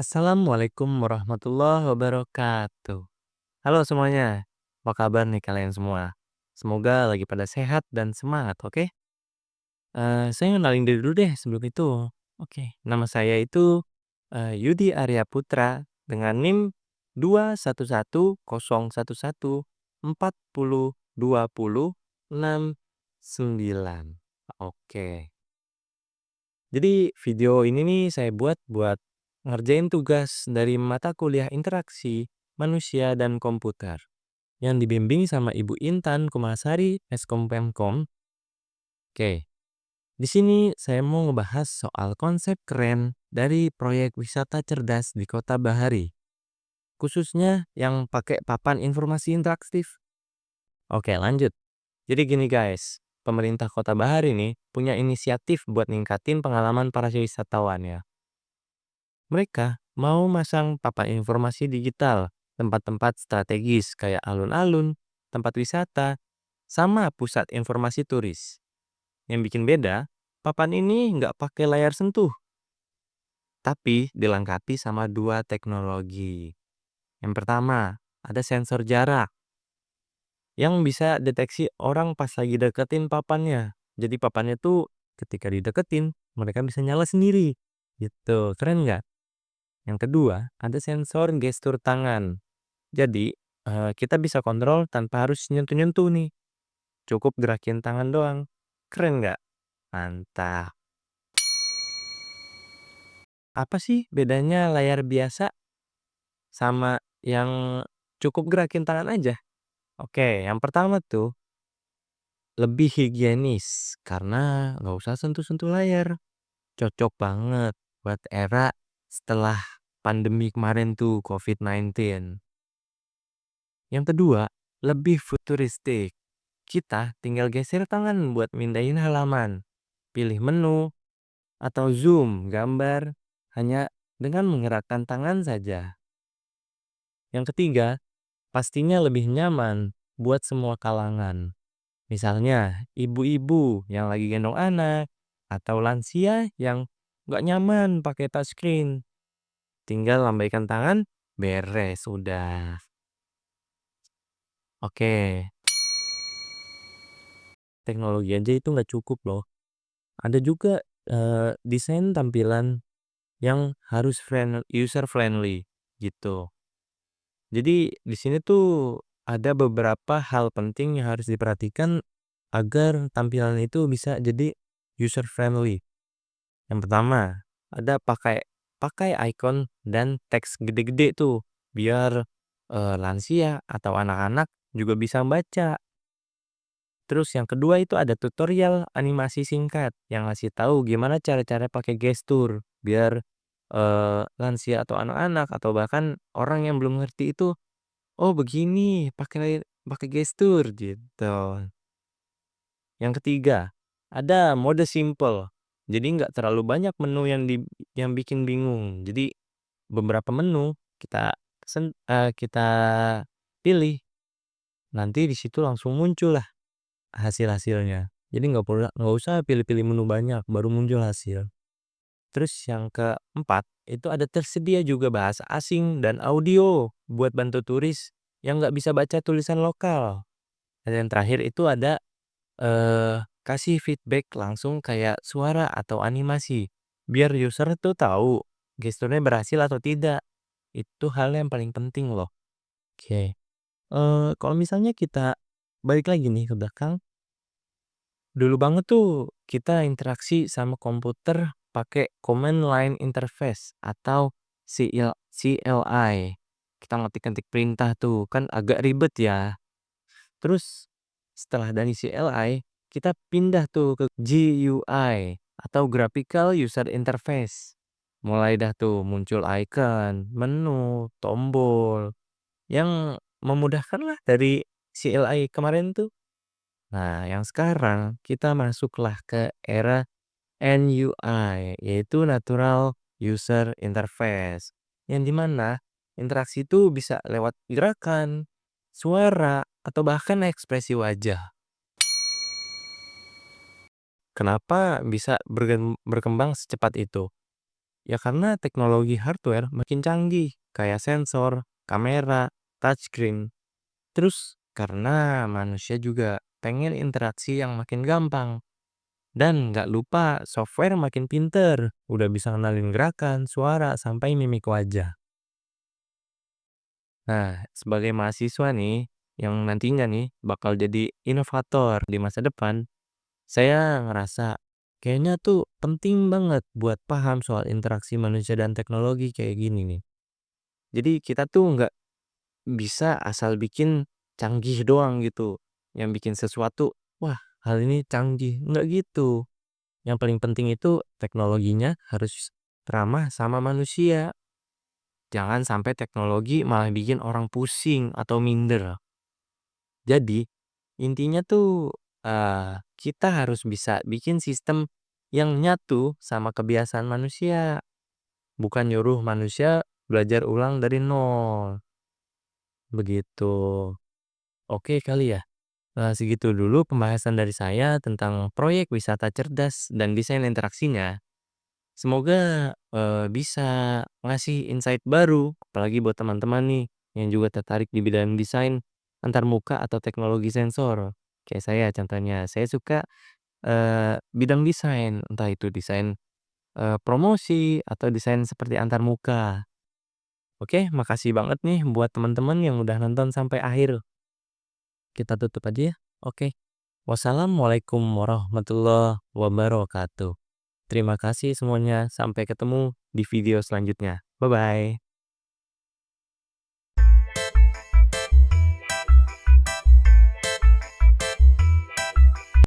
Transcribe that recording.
Assalamualaikum warahmatullahi wabarakatuh. Halo semuanya, apa kabar nih kalian semua? Semoga lagi pada sehat dan semangat, oke? Saya kenalin diri dulu deh sebelum itu. Oke, nama saya itu Yudi Arya Putra dengan NIM 21140404069. Oke. Jadi video ini nih saya buat ngerjain tugas dari mata kuliah interaksi manusia dan komputer yang dibimbing sama Ibu Intan Kumalasari Eskom Pemkom. Oke, di sini saya mau ngebahas soal konsep keren dari proyek wisata cerdas di Kota Bahari, khususnya yang pakai papan informasi interaktif. Oke, lanjut. Jadi gini guys, pemerintah Kota Bahari nih punya inisiatif buat ningkatin pengalaman para wisatawan ya. Mereka mau masang papan informasi digital, tempat-tempat strategis kayak alun-alun, tempat wisata, sama pusat informasi turis. Yang bikin beda, papan ini nggak pakai layar sentuh, tapi dilengkapi sama dua teknologi. Yang pertama, ada sensor jarak yang bisa deteksi orang pas lagi deketin papannya. Jadi papannya tuh ketika dideketin, mereka bisa nyala sendiri. Gitu, keren nggak? Yang kedua, ada sensor gestur tangan. Jadi, kita bisa kontrol tanpa harus nyentuh-nyentuh nih. Cukup gerakin tangan doang. Keren nggak? Mantap. Apa sih bedanya layar biasa sama yang cukup gerakin tangan aja? Oke, yang pertama tuh lebih higienis karena nggak usah sentuh-sentuh layar. Cocok banget buat era setelah pandemi kemarin tuh COVID-19. Yang kedua, lebih futuristik. Kita tinggal geser tangan buat mindahin halaman, pilih menu, atau zoom gambar hanya dengan menggerakkan tangan saja. Yang ketiga, pastinya lebih nyaman buat semua kalangan. Misalnya, ibu-ibu yang lagi gendong anak, atau lansia yang nggak nyaman pakai touchscreen. Tinggal lambaikan tangan, beres, udah. Oke, teknologi aja itu nggak cukup loh. Ada juga desain tampilan yang harus user friendly gitu. Jadi di sini tuh ada beberapa hal penting yang harus diperhatikan agar tampilan itu bisa jadi user friendly. Yang pertama, ada pakai pakai icon dan teks gede-gede tuh biar lansia atau anak-anak juga bisa baca. Terus yang kedua itu ada tutorial animasi singkat yang ngasih tahu gimana cara-cara pakai gestur biar lansia atau anak-anak atau bahkan orang yang belum ngerti itu, oh begini pakai pakai gestur gitu. Yang ketiga, ada mode simple. Jadi nggak terlalu banyak menu yang bikin bingung. Jadi beberapa menu kita pilih, nanti di situ langsung muncul lah hasil-hasilnya. Jadi nggak usah pilih-pilih menu banyak baru muncul hasil. Terus yang keempat, itu ada tersedia juga bahasa asing dan audio buat bantu turis yang nggak bisa baca tulisan lokal. Dan yang terakhir itu ada kasih feedback langsung kayak suara atau animasi. Biar user tuh tahu gesturnya berhasil atau tidak. Itu hal yang paling penting loh. Oke. Kalau misalnya kita balik lagi nih ke belakang, dulu banget tuh kita interaksi sama komputer pakai command line interface atau CLI. Kita ngetik-ngetik perintah tuh kan agak ribet ya. Terus setelah dari CLI, kita pindah tuh ke GUI atau Graphical User Interface. Mulai dah tuh muncul icon, menu, tombol yang memudahkan lah dari CLI kemarin tuh. Nah, yang sekarang kita masuklah ke era NUI, yaitu Natural User Interface. Yang dimana interaksi itu bisa lewat gerakan, suara, atau bahkan ekspresi wajah. Kenapa bisa berkembang secepat itu? Ya karena teknologi hardware makin canggih, kayak sensor, kamera, touchscreen. Terus karena manusia juga pengen interaksi yang makin gampang. Dan nggak lupa software makin pinter, udah bisa kenalin gerakan, suara, sampai mimik wajah. Nah, sebagai mahasiswa nih, yang nantinya nih bakal jadi inovator di masa depan, saya ngerasa kayaknya tuh penting banget buat paham soal interaksi manusia dan teknologi kayak gini nih. Jadi kita tuh nggak bisa asal bikin canggih doang gitu. Yang bikin sesuatu, wah hal ini canggih. Nggak gitu. Yang paling penting itu teknologinya harus ramah sama manusia. Jangan sampai teknologi malah bikin orang pusing atau minder. Jadi intinya tuh kita harus bisa bikin sistem yang nyatu sama kebiasaan manusia. Bukan nyuruh manusia belajar ulang dari nol. Begitu. Oke kali ya. Segitu dulu pembahasan dari saya tentang proyek wisata cerdas dan desain interaksinya. Semoga bisa ngasih insight baru, apalagi buat teman-teman nih yang juga tertarik di bidang desain antar muka atau teknologi sensor. Kayak saya contohnya, saya suka bidang desain, entah itu desain promosi atau desain seperti antar muka. Oke, makasih banget nih buat teman-teman yang udah nonton sampai akhir. Kita tutup aja ya. Oke. Wassalamualaikum warahmatullahi wabarakatuh. Terima kasih semuanya. Sampai ketemu di video selanjutnya. Bye bye.